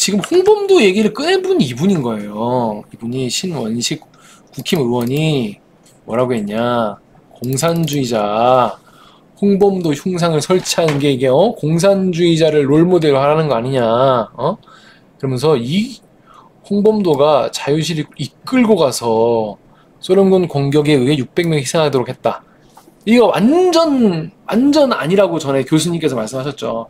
지금 홍범도 얘기를 꺼내본 이분인 거예요. 이분이 신원식 국힘 의원이 뭐라고 했냐. 공산주의자, 홍범도 흉상을 설치하는 게 이게 공산주의자를 롤모델로 하라는 거 아니냐. 그러면서 이 홍범도가 자유시를 이끌고 가서 소련군 공격에 의해 600명 희생하도록 했다. 이거 완전 아니라고 전에 교수님께서 말씀하셨죠.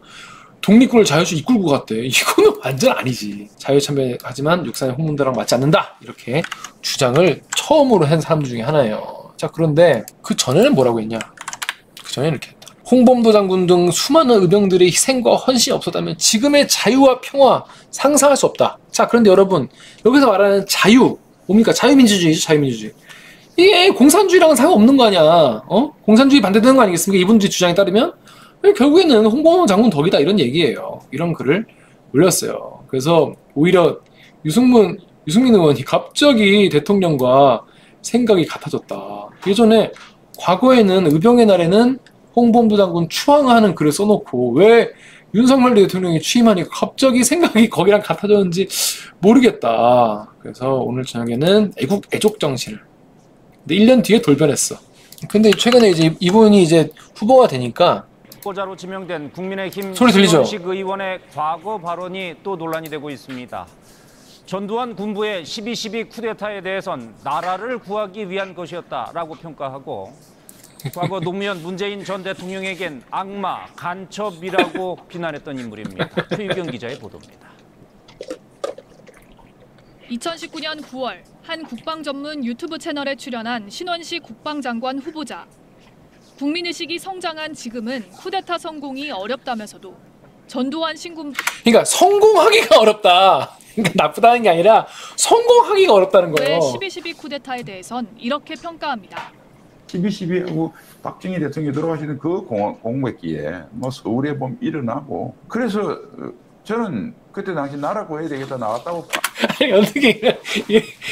독립군을 자유시 이끌고 갔대. 이거는 완전 아니지. 자유참여하지만 육상의 홍범도랑 맞지 않는다. 이렇게 주장을 처음으로 한 사람 중에 하나예요. 자, 그런데 그 전에는 뭐라고 했냐. 그 전에는 이렇게 했다. 홍범도 장군 등 수많은 의병들의 희생과 헌신이 없었다면 지금의 자유와 평화 상상할 수 없다. 자, 그런데 여러분 여기서 말하는 자유 뭡니까? 자유민주주의죠. 자유민주주의. 이게 공산주의랑은 상관없는 거 아니야. 공산주의 반대되는 거 아니겠습니까? 이분들의 주장에 따르면 결국에는 홍범도 장군 덕이다 이런 얘기예요. 이런 글을 올렸어요. 그래서 오히려 유승민 의원이 갑자기 대통령과 생각이 같아졌다. 예전에 과거에는 의병의 날에는 홍범도 장군 추앙하는 글을 써놓고 왜 윤석열 대통령이 취임하니까 갑자기 생각이 거기랑 같아졌는지 모르겠다. 그래서 오늘 저녁에는 애국 정신을. 근데 1년 뒤에 돌변했어. 근데 최근에 이제 이분이 이제 후보가 되니까 후보자로 지명된 국민의힘 소리 들리죠? 신원식 의원의 과거 발언이 또 논란이 되고 있습니다. 전두환 군부의 12.12 쿠데타에 대해선 나라를 구하기 위한 것이었다라고 평가하고 과거 노무현 문재인 전 대통령에겐 악마, 간첩이라고 비난했던 인물입니다. 최유경 기자의 보도입니다. 2019년 9월 한 국방 전문 유튜브 채널에 출연한 신원식 국방장관 후보자. 국민의식이 성장한 지금은 쿠데타 성공이 어렵다면서도 전두환 신군 그러니까 성공하기가 어렵다. 그러니까 나쁘다는 게 아니라 성공하기가 어렵다는 거예요. 12.12 쿠데타에 대해선 이렇게 평가합니다. 12.12하고 박정희 대통령이 돌아가시는 그 공백기에 뭐 서울에 보면 일어나고 그래서 저는 그때 당시 나라 구해야 되겠다 나왔다고. 아니, 어떻게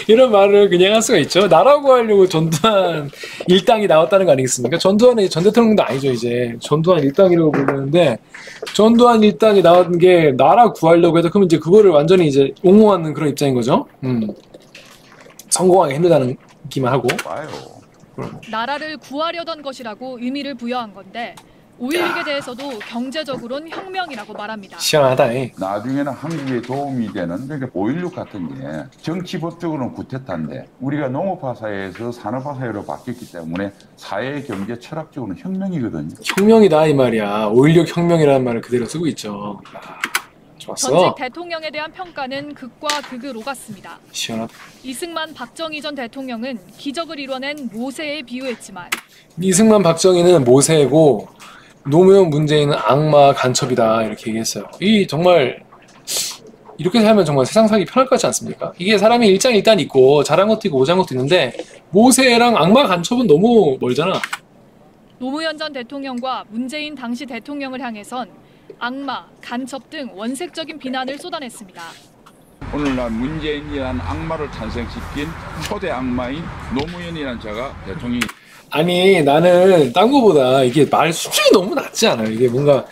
이런 말을 그냥 할 수가 있죠? 나라고 하려고 전두환 일당이 나왔다는 거 아니겠습니까? 전두환이 전 대통령도 아니죠. 이제 전두환 일당이라고 부르는데 전두환 일당이 나온 게 나라 구하려고 해서 그러면 이제 그거를 완전히 이제 옹호하는 그런 입장인 거죠. 성공하기 힘들다는 기만 하고. 봐요. 나라를 구하려던 것이라고 의미를 부여한 건데 5.16에 대해서도 경제적으로는 혁명이라고 말합니다. 시원하다. 나중에는 한국에 도움이 되는 그러니까 5.16 같은 게 정치법적으로는 구테타인데 우리가 농업화 사회에서 산업화 사회로 바뀌었기 때문에 사회, 경제, 철학적으로는 혁명이거든요. 혁명이다 이 말이야. 5.16 혁명이라는 말을 그대로 쓰고 있죠. 좋았어. 전직 대통령에 대한 평가는 극과 극을 오갔습니다. 시원하다. 이승만, 박정희 전 대통령은 기적을 이뤄낸 모세에 비유했지만 이승만, 박정희는 모세고 노무현, 문재인은 악마, 간첩이다 이렇게 얘기했어요. 이 정말 이렇게 살면 정말 세상 살기 편할 것 같지 않습니까? 이게 사람이 일장일단 있고 잘한 것도 있고 못한 것도 있는데 모세랑 악마, 간첩은 너무 멀잖아. 노무현 전 대통령과 문재인 당시 대통령을 향해선 악마, 간첩 등 원색적인 비난을 쏟아냈습니다. 오늘날 문재인이라는 악마를 탄생시킨 초대 악마인 노무현이라는 자가 대통령이. 아니 나는 딴 거보다 이게 말 수준이 너무 낮지 않아요? 이게 뭔가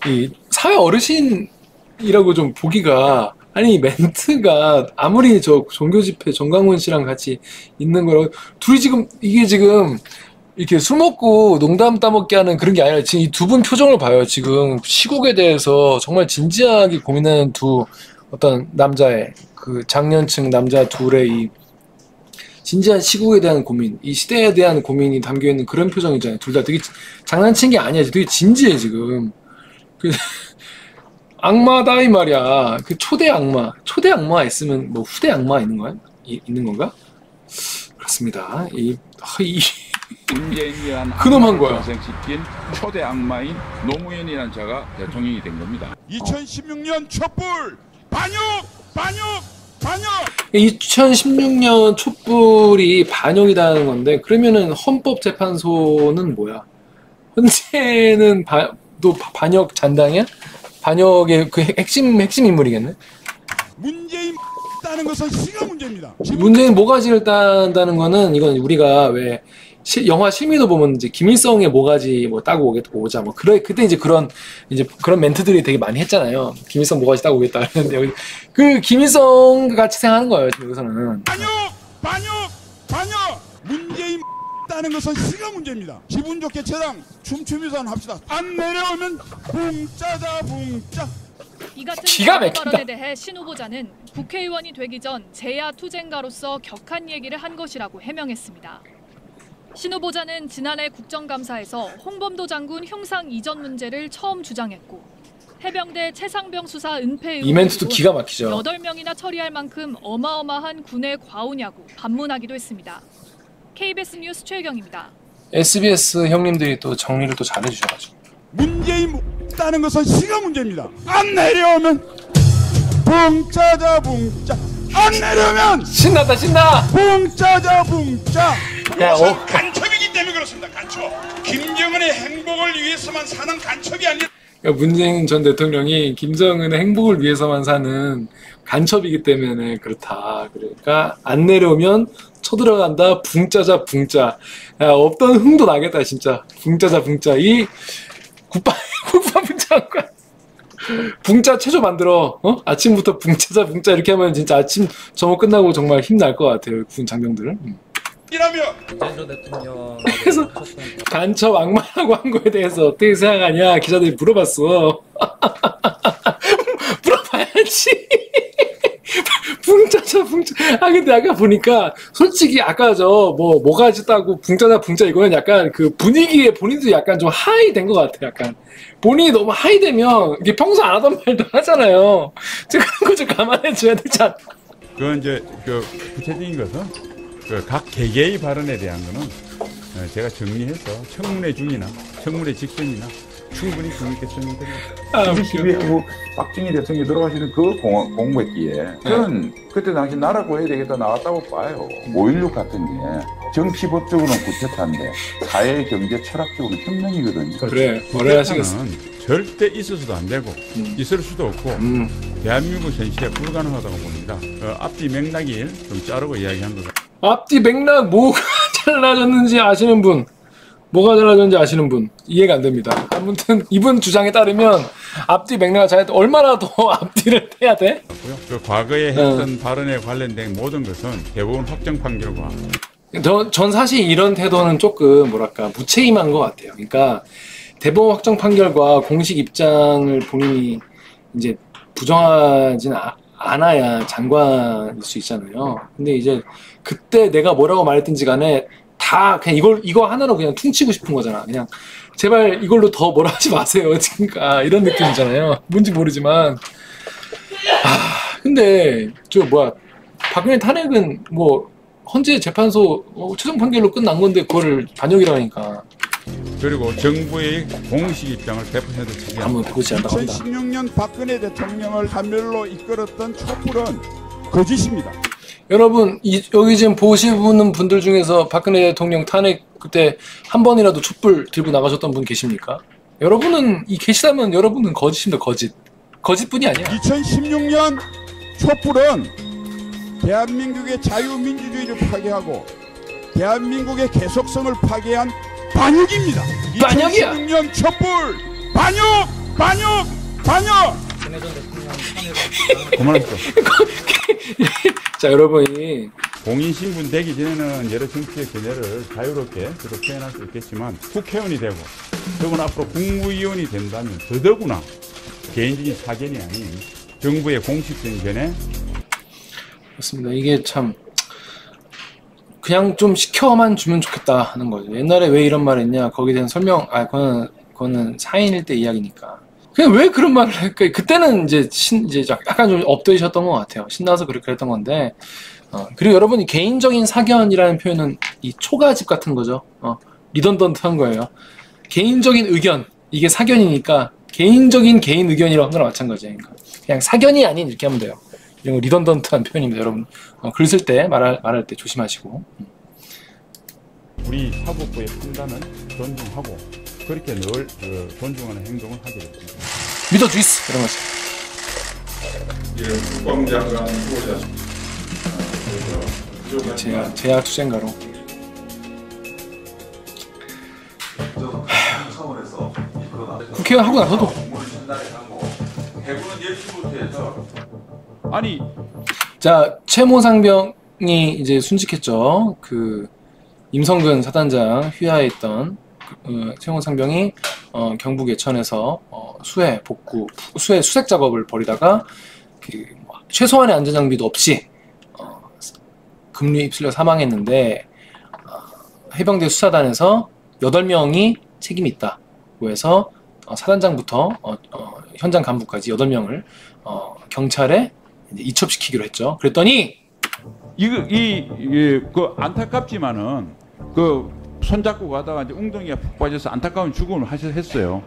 이 사회 어르신이라고 좀 보기가 아니 멘트가 아무리 저 종교 집회 정강훈 씨랑 같이 있는 거라고 둘이 지금 이게 지금 이렇게 술 먹고 농담 따먹게 하는 그런 게 아니라 지금 이 두 분 표정을 봐요. 지금 시국에 대해서 정말 진지하게 고민하는 두 어떤 남자의 그 장년층 남자 둘의 이 진지한 시국에 대한 고민, 이 시대에 대한 고민이 담겨있는 그런 표정이잖아요. 둘 다 되게 장난친 게 아니야. 되게 진지해 지금. 그 악마다 이 말이야. 그 초대 악마 있으면 뭐 후대 악마 있는 거야? 있는 건가? 그렇습니다. 문재인이라는 그놈한 거야. 탄생시킨 초대 악마인 노무현이라는 자가 대통령이 된 겁니다. 2016년 촛불 반역! 2016년 촛불이 반역이라는 건데 그러면은 헌법재판소는 뭐야? 헌재는 또 반역 잔당이야? 반역의 그 핵심 인물이겠네? 문재인 따는 것은 시가 문제입니다. 문재인 모가지를 딴다는 거는 이건 우리가 왜 영화 실미도 보면 이제 김일성의 모가지 뭐 따고 오자 뭐 그때 이제 그런 멘트들이 되게 많이 했잖아요. 김일성 모가지 따고 오겠다 그랬는데 그 김일성 같이 생각하는 거예요 지금 여기서는. 반역! 문재인 따는 것은 시가 문제입니다. 기분 좋게 저랑 춤추면서 합시다. 안 내려오면 붕짜자 붕짜. 이 같은 기가 막힌다. 발언에 대해 신 후보자는 국회의원이 되기 전 제야 투쟁가로서 격한 얘기를 한 것이라고 해명했습니다. 신 후보자는 지난해 국정감사에서 홍범도 장군 흉상 이전 문제를 처음 주장했고 해병대 최상병 수사 은폐 의혹 이 멘트도 기가 막히죠. 8명이나 처리할 만큼 어마어마한 군의 과오냐고 반문하기도 했습니다. KBS 뉴스 최혜경입니다. SBS 형님들이 또 정리를 또 잘해주셔가지고. 문재인 따는 것은 시가 문제입니다. 안 내려오면 붕짜자 붕짜. 안 내려오면 신난다 신나. 붕짜자 붕짜. 야, 그것은 간첩이기 때문에 그렇습니다. 간첩. 김정은의 행복을 위해서만 사는 간첩이 아니라. 그러니까 문재인 전 대통령이 김정은의 행복을 위해서만 사는 간첩이기 때문에 그렇다. 그러니까 안 내려오면 쳐들어간다. 붕짜자 붕짜. 야, 없던 흥도 나겠다 진짜. 붕짜자 붕짜. 이 국방부 장관 붕짜 체조 만들어. 아침부터 붕짜자 붕짜 이렇게 하면 진짜 아침 점호 끝나고 정말 힘날 것 같아요. 군 장병들은. 이라며 문재인 대통령 그래서 간첩 악마라고 한 거에 대해서 어떻게 생각하냐 기자들이 물어봤어. 물어봐야지. 붕짜자 붕짜. 근데 아까 보니까 솔직히 아까 모가지 따고 붕짜자 붕짜 이거는 약간 그 분위기에 본인도 약간 좀 하이 된 것 같아. 약간 본인이 너무 하이 되면 이게 평소 안 하던 말도 하잖아요. 그런 거 좀 감안해 줘야 되지 않나. 그건 이제 그 구체적인 것은 그 각 개개의 발언에 대한 거는 제가 정리해서 청문회 중이나 청문회 직전이나 충분히 국민께 설명드립니다. 12회 박정희 대통령이 돌아가시는 그 공백기에 저는 그때 당시 나라 구해야 되겠다 나왔다고 봐요. 5.16 같은 게 정치법적으로는 구태타인데 사회, 경제, 철학적으로는 혁명이거든요. 그래 뭐라 하시겠어. 절대 있어서도 안 되고 있을 수도 없고 대한민국 현실에 불가능하다고 봅니다. 앞뒤 맥락이 좀 자르고 이야기한 거죠. 앞뒤 맥락 뭐가 달라졌는지 아시는 분, 뭐가 달라졌는지 아시는 분 이해가 안 됩니다. 아무튼 이분 주장에 따르면 앞뒤 맥락을 잘 얼마나 더 앞뒤를 해야 돼? 그 과거에 했던 발언에 관련된 모든 것은 대법원 확정 판결과 전 사실 이런 태도는 조금 뭐랄까 무책임한 것 같아요. 그러니까 대법원 확정 판결과 공식 입장을 본인이 이제 부정하진 않아야 장관일 수 있잖아요. 근데 이제 그때 내가 뭐라고 말했든지 간에 다 그냥 이거 하나로 그냥 퉁치고 싶은 거잖아. 그냥 제발 이걸로 더 뭐라 하지 마세요. 그러니까 이런 느낌이잖아요. 뭔지 모르지만 근데 박근혜 탄핵은 뭐 헌재 재판소 최종 판결로 끝난 건데 그거를 반역이라고 하니까. 그리고 정부의 공식 입장을 100% 지지합니다. 아무 보지 않다고 한다. 2016년 박근혜 대통령을 한멸로 이끌었던 촛불은 거짓입니다. 여러분 여기 지금 보시는 분들 중에서 박근혜 대통령 탄핵 그때 한 번이라도 촛불 들고 나가셨던 분 계십니까? 여러분은 계시다면 여러분은 거짓입니다. 거짓뿐이 아니야. 2016년 촛불은 대한민국의 자유민주주의를 파괴하고 대한민국의 계속성을 파괴한 반역입니다. 반역이야. 2016년 촛불 반역. 박근혜 전 대통령 탄핵을 그만하시죠. 자 여러분이 공인신분 되기 전에는 여러 정치의 견해를 자유롭게 저도 표현할 수 있겠지만 국회의원이 되고 더구나 앞으로 국무위원이 된다면 더더구나 개인적인 사견이 아닌 정부의 공식적인 견해 맞습니다. 이게 참 그냥 좀 시켜만 주면 좋겠다 하는 거죠. 옛날에 왜 이런 말 했냐 거기에 대한 설명 그거는 사인일 때 이야기니까 그냥 왜 그런 말을 할까. 그때는 이제 약간 좀 업되셨던 것 같아요. 신나서 그렇게 했던 건데 그리고 여러분이 개인적인 사견이라는 표현은 이 초가집 같은 거죠. 리던던트한 거예요. 개인적인 의견 이게 사견이니까 개인 의견이라고 한 거랑 마찬가지예요. 그러니까 그냥 사견이 아닌 이렇게 하면 돼요. 이런 거 리던던트한 표현입니다. 여러분 글 쓸 때 말할 때 조심하시고. 우리 사법부의 판단은 존중하고 그렇게 늘 존중하는 행동을 하게 됩니다. 믿어주이스 이런 거죠. 국방장관 후보자 제야 투쟁가로. 국회의원 하고 나서도. 아니 자, 최모 상병이 이제 순직했죠. 그 임성근 사단장 휘하에 있던 최모 상병이 경북 예천에서 수해 복구, 수해 수색 작업을 벌이다가 그 최소한의 안전 장비도 없이 급류에 휩쓸려 사망했는데 해병대 수사단에서 8명이 책임이 있다고 해서 사단장부터 현장 간부까지 8명을 경찰에 이제 이첩시키기로 했죠. 그랬더니 그 안타깝지만은 그 손잡고 가다가 이제 웅덩이가 푹 빠져서 안타까운 죽음을 했어요.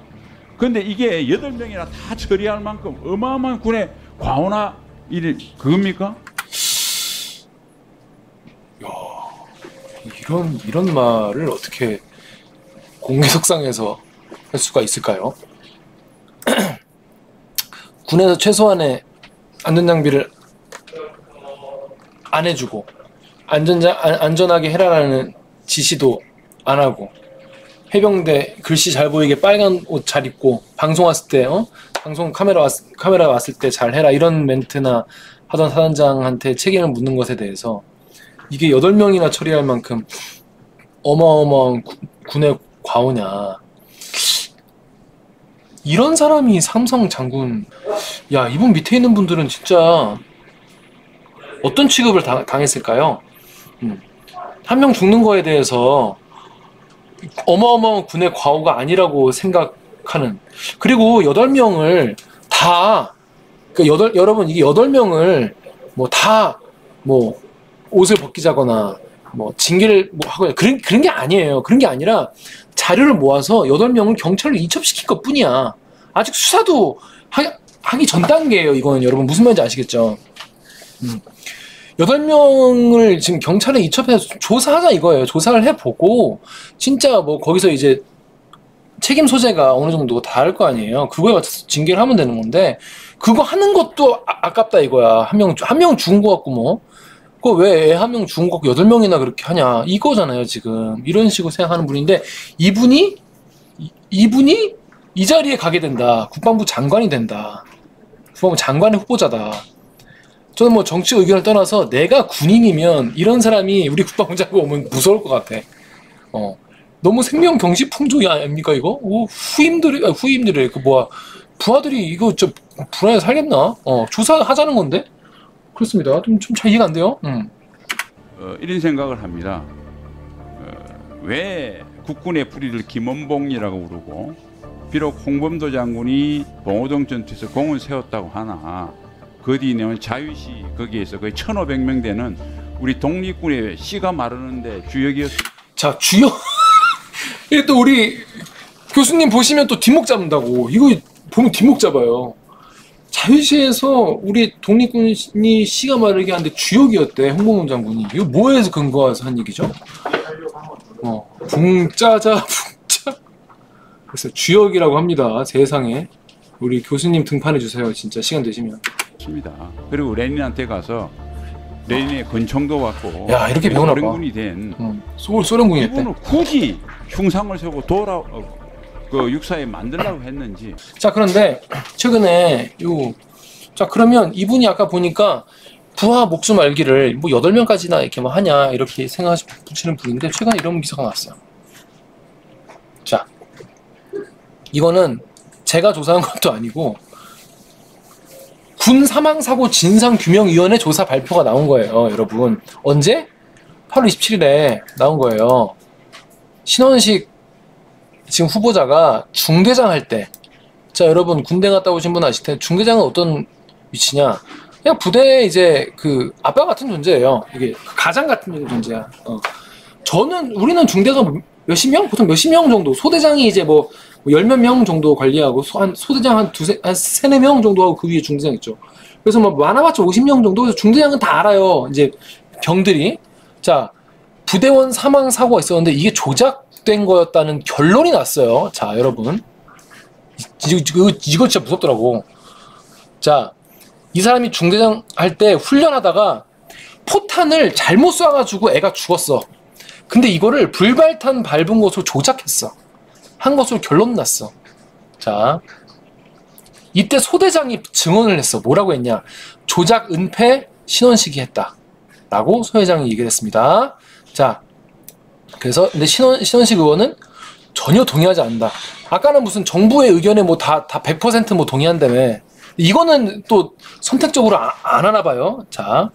근데 이게 8명이나 다 처리할 만큼 어마어마한 군의 과오나 그겁니까? 이런 말을 어떻게 공개석상에서 할 수가 있을까요? 군에서 최소한의 안전장비를 안 해주고 안전하게 해라라는 지시도 안 하고 해병대 글씨 잘 보이게 빨간 옷 잘 입고 방송 왔을 때 방송 카메라 왔을 때 잘 해라 이런 멘트나 하던 사단장한테 책임을 묻는 것에 대해서 이게 8명이나 처리할 만큼 어마어마한 군의 과오냐. 이런 사람이 삼성 장군. 야, 이분 밑에 있는 분들은 진짜 어떤 취급을 당했을까요? 한 명 죽는 거에 대해서 어마어마한 군의 과오가 아니라고 생각하는. 그리고 8명을 다 여러분 이게 8명을 다 옷을 벗기자거나 징계를 하거나 그런 게 아니에요. 그런 게 아니라 자료를 모아서 8명을 경찰로 이첩시킨 것 뿐이야. 아직 수사도 하기 전 단계예요. 이거는 여러분 무슨 말인지 아시겠죠? 8명을 지금 경찰에 이첩해서 조사하자 이거예요. 조사를 해보고 진짜 거기서 이제 책임 소재가 어느 정도 다를 거 아니에요. 그거에 맞춰서 징계를 하면 되는 건데 그거 하는 것도 아깝다 이거야. 한 명 죽은 거 같고 그거 왜 애 1명 죽은 거 같고 8명이나 그렇게 하냐 이거잖아요. 지금 이런 식으로 생각하는 분인데 이분이 이 자리에 가게 된다. 국방부 장관이 된다. 국방부 장관의 후보자다. 저는 정치 의견을 떠나서 내가 군인이면 이런 사람이 우리 국방부 장관 오면 무서울 것 같아. 너무 생명 경시 풍조이 아닙니까 이거? 후임들이 부하들이 이거 불안해 살겠나? 조사하자는 건데? 그렇습니다. 좀 잘 이해가 안 돼요. 이런 생각을 합니다. 왜 국군의 뿌리를 김원봉이라고 부르고 비록 홍범도 장군이 봉오동 전투에서 공을 세웠다고 하나 그 뒤에는 자유시 거기에서 거의 1,500명 되는 우리 독립군의 씨가 마르는데 주역이었습니다. 자, 주역. 이게 또 우리 교수님 보시면 또 뒷목 잡는다고. 이거 보면 뒷목 잡아요. 자유시에서 우리 독립군이 씨가 마르게 하는데 주역이었대. 홍범도 장군이. 이거 뭐에서 근거해서 한 얘기죠? 붕짜자 붕짜. 그래서 주역이라고 합니다. 세상에. 우리 교수님 등판해 주세요. 진짜 시간 되시면. 그리고 레닌한테 가서 레닌의 권총도 받고 야, 이렇게 배우나 봐. 소련군이 된 소련군이 했대. 이분은 굳이 흉상을 세우고 육사에 만들려고 했는지. 자, 그런데 최근에 자, 그러면 이분이 아까 보니까 부하 목숨 알기를 8명까지나 이렇게 하냐 이렇게 생각하시는 분인데 최근에 이런 기사가 나왔어요. 자, 이거는 제가 조사한 것도 아니고 군 사망사고 진상규명위원회 조사 발표가 나온 거예요. 여러분 언제? 8월 27일에 나온 거예요. 신원식 지금 후보자가 중대장 할 때, 자 여러분 군대 갔다 오신 분 아실 텐데 중대장은 어떤 위치냐? 그냥 부대에 이제 그 아빠 같은 존재예요. 이게 가장 같은 존재야. 우리는 중대가 몇십 명? 보통 몇십 명 정도. 소대장이 이제 10몇 명 정도 관리하고 소대장 한 3-4명 정도 하고 그 위에 중대장 있죠. 그래서 많아봤자 50명 정도. 그래서 중대장은 다 알아요. 이제 병들이. 자, 부대원 사망 사고가 있었는데 이게 조작된 거였다는 결론이 났어요. 자, 여러분. 이거 진짜 무섭더라고. 자, 이 사람이 중대장 할 때 훈련하다가 포탄을 잘못 쏴가지고 애가 죽었어. 근데 이거를 불발탄 밟은 것으로 조작했어. 한 것으로 결론 났어. 자, 이때 소대장이 증언을 했어. 뭐라고 했냐? 조작 은폐 신원식이 했다 라고 소대장이 얘기를 했습니다. 자, 그래서 근데 신원식 의원은 전혀 동의하지 않는다. 아까는 무슨 정부의 의견에 뭐 다 100% 뭐 동의한다며. 이거는 또 선택적으로 안 하나 봐요. 자,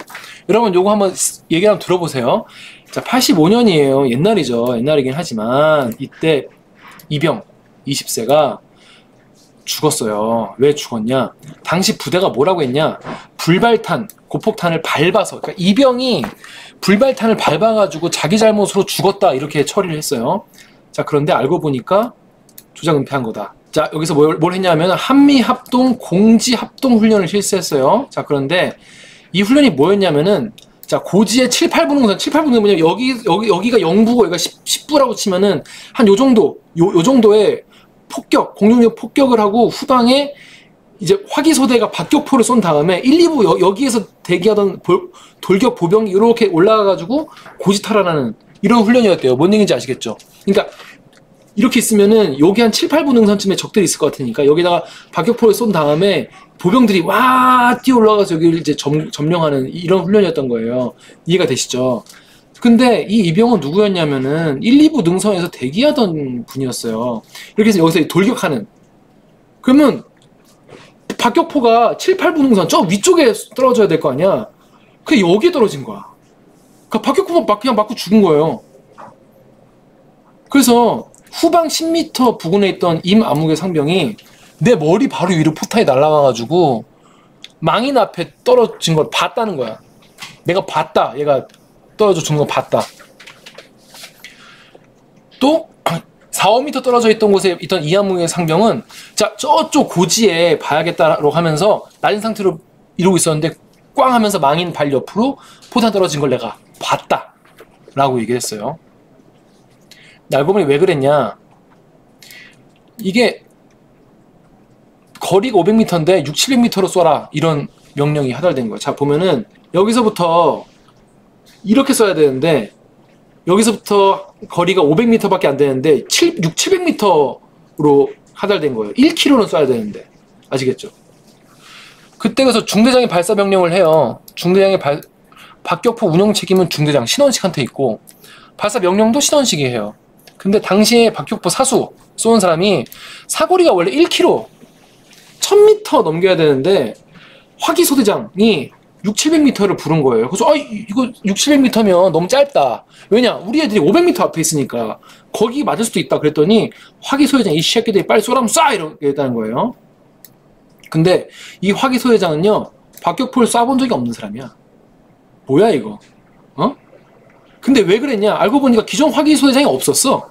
여러분 요거 한번 얘기 한번 들어보세요. 자, 85년이에요. 옛날이죠. 옛날이긴 하지만 이때 이병 20세가 죽었어요. 왜 죽었냐? 당시 부대가 뭐라고 했냐? 불발탄, 고폭탄을 밟아서, 그러니까 이병이 불발탄을 밟아가지고 자기 잘못으로 죽었다 이렇게 처리를 했어요. 자, 그런데 알고 보니까 조작 은폐한 거다. 자, 여기서 뭘 했냐면 한미합동 공지합동 훈련을 실시했어요. 자, 그런데 이 훈련이 뭐였냐면은 자, 고지의 7, 8분응선, 7, 8분은 뭐냐면 여기가 0부고 여기가 10부라고 치면은 한 요 정도, 요 정도의 폭격, 공중력 폭격을 하고 후방에 이제 화기소대가 박격포를 쏜 다음에 1, 2부 여기에서 대기하던 돌격 보병이 이렇게 올라가가지고 고지 탈환하는 이런 훈련이었대요. 뭔 얘기인지 아시겠죠? 그러니까 이렇게 있으면은 여기 한 7, 8분 능선쯤에 적들이 있을 것 같으니까 여기다가 박격포를 쏜 다음에 보병들이 와 뛰어 올라가서 여기를 이제 점령하는 이런 훈련이었던 거예요. 이해가 되시죠? 근데 이 이병은 누구였냐면은 1, 2부 능선에서 대기하던 분이었어요. 이렇게 해서 여기서 돌격하는. 그러면 박격포가 7, 8부 능선 저 위쪽에 떨어져야 될 거 아니야. 그게 여기에 떨어진 거야. 그러니까 박격포만 그냥 맞고 죽은 거예요. 그래서 후방 10m 부근에 있던 임아무개 상병이 내 머리 바로 위로 포탄이 날아가가지고 망인 앞에 떨어진 걸 봤다는 거야. 내가 봤다. 얘가 떨어져 죽는 거 봤다. 또 4, 5m 떨어져 있던 곳에 있던 이암무의 상병은 자 저쪽 고지에 봐야겠다라고 하면서 낮은 상태로 이러고 있었는데 꽝 하면서 망인 발 옆으로 포탄 떨어진 걸 내가 봤다 라고 얘기했어요. 알고 보니 왜 그랬냐, 이게 거리가 500m인데 6, 700m로 쏘라 이런 명령이 하달된 거예요. 자 보면은 여기서부터 이렇게 쏴야 되는데 여기서부터 거리가 500m 밖에 안 되는데 6, 700m로 하달된 거예요. 1km는 쏴야 되는데. 아시겠죠? 그때 가서 중대장이 발사 명령을 해요. 중대장의 박격포 운영 책임은 중대장 신원식한테 있고 발사 명령도 신원식이 해요. 근데 당시에 박격포 사수 쏘는 사람이 사거리가 원래 1km 1000m 넘겨야 되는데 화기소대장이 6, 700m를 부른 거예요. 그래서 이거 6, 700m면 너무 짧다. 왜냐? 우리 애들이 500m 앞에 있으니까 거기 맞을 수도 있다. 그랬더니 화기소대장 이 새끼들이 빨리 쏘라면 쏴! 이렇게 했다는 거예요. 근데 이 화기소대장은요 박격포를 쏴본 적이 없는 사람이야. 뭐야 이거? 어? 근데 왜 그랬냐? 알고 보니까 기존 화기소대장이 없었어.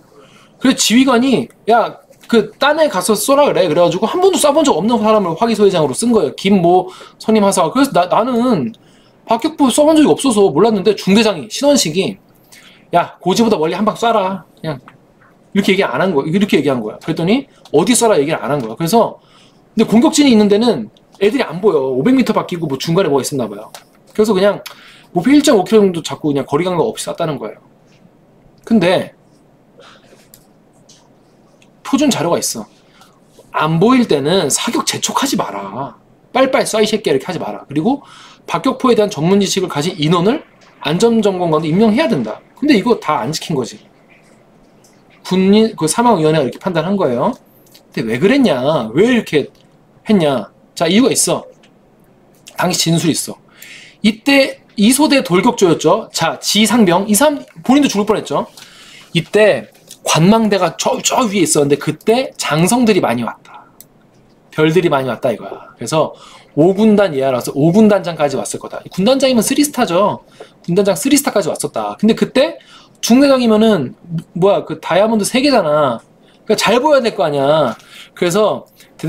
그래서 지휘관이 야 그 딴에 가서 쏘라 그래. 그래가지고 한 번도 쏴본 적 없는 사람을 화기소대장으로 쓴 거예요. 김모 선임 하사가. 그래서 나는 박격포 쏴본 적이 없어서 몰랐는데 중대장이 신원식이 야 고지보다 멀리 한 방 쏴라. 그냥 이렇게 얘기 안 한 거야. 이렇게 얘기한 거야. 그랬더니 어디 쏴라 얘기를 안 한 거야. 그래서 근데 공격진이 있는 데는 애들이 안 보여. 500m 바뀌고 뭐 중간에 뭐가 있었나 봐요. 그래서 그냥 목표 1.5km 정도 잡고 그냥 거리 간격 없이 쐈다는 거예요. 근데 표준 자료가 있어. 안 보일 때는 사격 재촉하지 마라. 빨리빨리 쏴 이 새끼야 이렇게 하지 마라. 그리고 박격포에 대한 전문 지식을 가진 인원을 안전점검관도 임명해야 된다. 근데 이거 다 안 지킨 거지. 군인 그 사망위원회가 이렇게 판단한 거예요. 근데 왜 그랬냐? 왜 이렇게 했냐? 자 이유가 있어. 당시 진술이 있어. 이때 이소대 돌격조였죠. 자 지상병 이 사람 본인도 죽을 뻔했죠. 이때 관망대가 저 위에 있었는데 그때 장성들이 많이 왔다. 별들이 많이 왔다 이거야. 그래서 5군단 예하라서 5군단장까지 왔을 거다. 군단장이면 3스타죠. 군단장 3스타까지 왔었다. 근데 그때 중대장이면은 뭐야 그 다이아몬드 3개잖아. 그러니까 잘 보여야 될 거 아니야. 그래서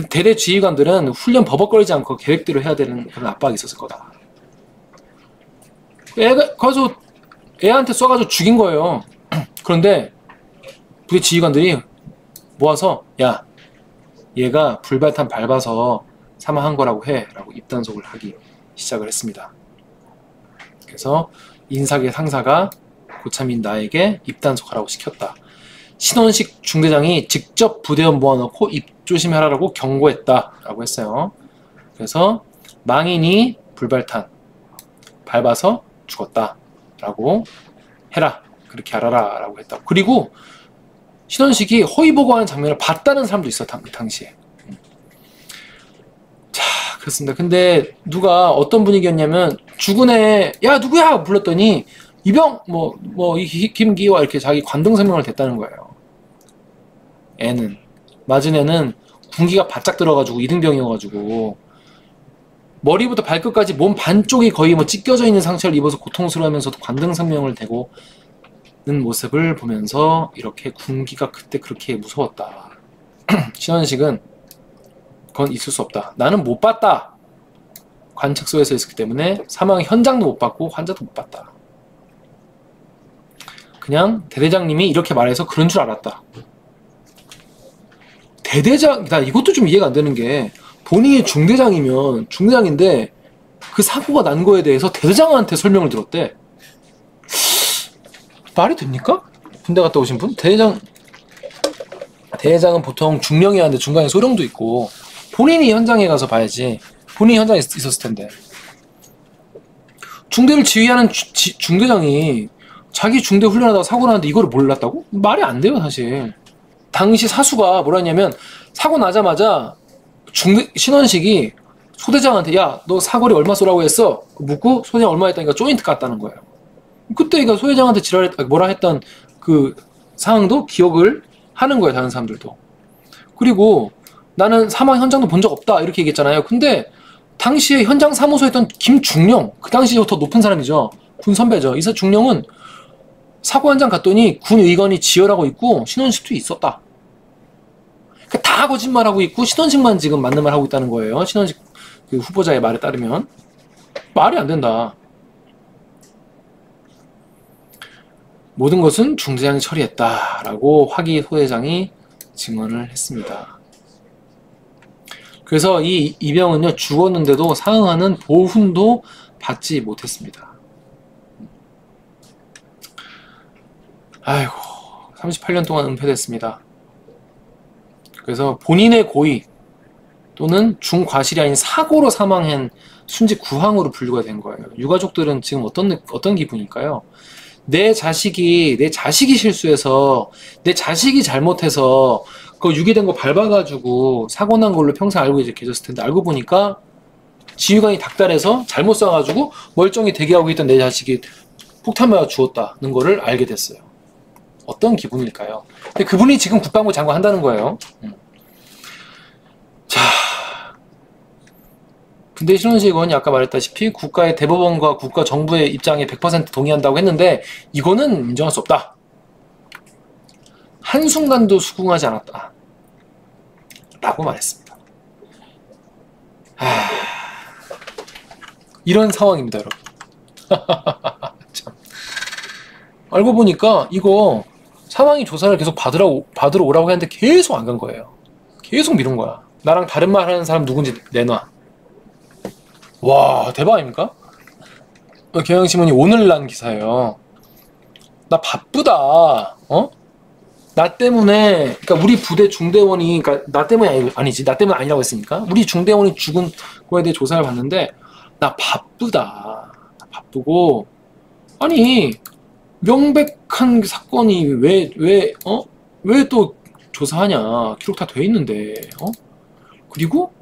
대대 지휘관들은 훈련 버벅거리지 않고 계획대로 해야 되는 그런 압박이 있었을 거다. 애가 가서 애한테 쏴가지고 죽인 거예요. 그런데 부대 지휘관들이 모아서 야 얘가 불발탄 밟아서 사망한 거라고 해 라고 입단속을 하기 시작을 했습니다. 그래서 인사계 상사가 고참인 나에게 입단속하라고 시켰다. 신원식 중대장이 직접 부대원 모아놓고 입조심하라고 경고했다라고 했어요. 그래서 망인이 불발탄 밟아서 죽었다라고 해라, 그렇게 알아라 라고 했다. 그리고 신원식이 허위보고하는 장면을 봤다는 사람도 있어, 당시에. 자, 그렇습니다. 근데 누가 어떤 분위기였냐면 죽은 애 야 누구야 불렀더니 이병 김기화 이렇게 자기 관등 설명을 댔다는 거예요. 애는 맞은 애는 군기가 바짝 들어가지고 이등병이어가지고 머리부터 발끝까지 몸 반쪽이 거의 뭐 찢겨져 있는 상처를 입어서 고통스러워하면서도 관등 설명을 대고 는 모습을 보면서 이렇게 군기가 그때 그렇게 무서웠다. 신원식은 그건 있을 수 없다. 나는 못 봤다. 관측소에서 있었기 때문에 사망 현장도 못 봤고 환자도 못 봤다. 그냥 대대장님이 이렇게 말해서 그런 줄 알았다. 나 이것도 좀 이해가 안 되는 게 본인이 중대장이면 중대장인데 그 사고가 난 거에 대해서 대대장한테 설명을 들었대. 말이 됩니까? 군대 갔다 오신 분? 대대장은 보통 중령이야 하는데 중간에 소령도 있고 본인이 현장에 가서 봐야지. 본인이 현장에 있었을 텐데. 중대를 지휘하는 중대장이 자기 중대 훈련하다가 사고 나는데 이거를 몰랐다고? 말이 안 돼요, 사실. 당시 사수가 뭐라 했냐면 사고 나자마자 신원식이 소대장한테 야, 너 사거리 얼마 쏘라고 했어? 묻고 소대장 얼마 했다니까 조인트 깠다는 거예요. 그때 그러니까 소대장한테 뭐라 했던 그 상황도 기억을 하는 거예요, 다른 사람들도. 그리고 나는 사망 현장도 본 적 없다 이렇게 얘기했잖아요. 근데 당시에 현장 사무소에 있던 김중령, 그 당시에 더 높은 사람이죠. 군 선배죠. 이사 중령은 사고 현장 갔더니 군 의관이 지혈하고 있고 신원식도 있었다. 그러니까 다 거짓말하고 있고 신원식만 지금 맞는 말 하고 있다는 거예요. 신원식 그 후보자의 말에 따르면 말이 안 된다. 모든 것은 중대장이 처리했다라고 화기 소대장이 증언을 했습니다. 그래서 이 이병은요 죽었는데도 상응하는 보훈도 받지 못했습니다. 아이고 38년 동안 은폐됐습니다. 그래서 본인의 고의 또는 중과실이 아닌 사고로 사망한 순직 구황으로 분류가 된 거예요. 유가족들은 지금 어떤 기분일까요? 내 자식이 실수해서 내 자식이 잘못해서 그 유기된 거 밟아가지고 사고 난 걸로 평생 알고 이제 계셨을 텐데 알고 보니까 지휘관이 닥달해서 잘못 쏴가지고 멀쩡히 대기하고 있던 내 자식이 폭탄 맞아 죽었다는 거를 알게 됐어요. 어떤 기분일까요? 근데 그분이 지금 국방부 장관 한다는 거예요. 자, 근데 신원식 의원이 아까 말했다시피 국가의 대법원과 국가 정부의 입장에 100% 동의한다고 했는데 이거는 인정할 수 없다. 한순간도 수긍하지 않았다. 라고 말했습니다. 이런 상황입니다, 여러분. 참. 알고 보니까 이거 사망이 조사를 계속 받으러 오라고 했는데 계속 안 간 거예요. 계속 미룬 거야. 나랑 다른 말 하는 사람 누군지 내놔. 와, 대박 아닙니까? 경향신문이 오늘 난 기사예요. 나 바쁘다. 나 때문에, 그러니까 우리 부대 중대원이, 그러니까 나 때문이 아니지. 나 때문에 아니라고 했으니까. 우리 중대원이 죽은 거에 대해 조사를 받는데, 나 바쁘다. 나 바쁘고, 아니, 명백한 사건이 왜 또 조사하냐. 기록 다 돼 있는데, 그리고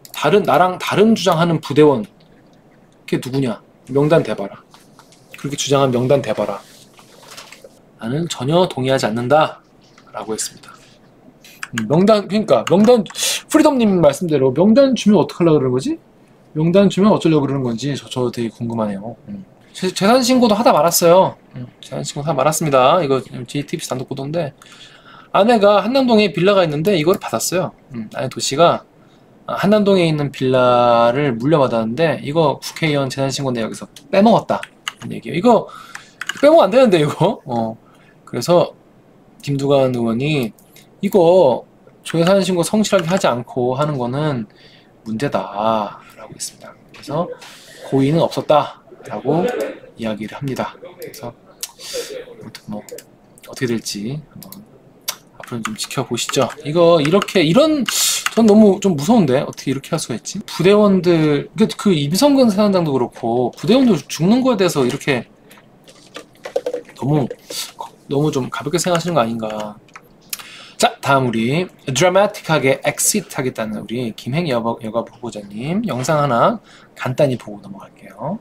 나랑 다른 주장하는 부대원, 그게 누구냐? 명단 대봐라. 그렇게 주장한 명단 대봐라. 나는 전혀 동의하지 않는다. 라고 했습니다. 그러니까 명단 프리덤님 말씀대로 명단 주면 어떡하려고 그러는 거지? 명단 주면 어쩌려고 그러는 건지 저 되게 궁금하네요. 재산 신고도 하다 말았어요. 재산 신고 하다 말았습니다. 이거 JTBC 단독 보도인데 아내가 한남동에 빌라가 있는데 이걸 받았어요. 아내 도시가 한남동에 있는 빌라를 물려받았는데 이거 국회의원 재산 신고 내역에서 빼먹었다. 얘기예요. 이거 빼먹으면 안 되는데 이거. 그래서 김두관 의원이 이거 재산 신고 성실하게 하지 않고 하는 거는 문제다 라고 했습니다. 그래서 고의는 없었다 라고 이야기를 합니다. 그래서 아무튼 뭐 어떻게 될지 한번 앞으로 좀 지켜보시죠. 이거 이렇게 전 너무 좀 무서운데 어떻게 이렇게 할 수가 있지? 부대원들 그 임성근 사단장도 그렇고 부대원들 죽는 거에 대해서 이렇게 너무 좀 가볍게 생각하시는 거 아닌가. 자, 다음 우리 드라마틱하게 엑시트 하겠다는 우리 김행 여가 후보자님 영상 하나 간단히 보고 넘어갈게요.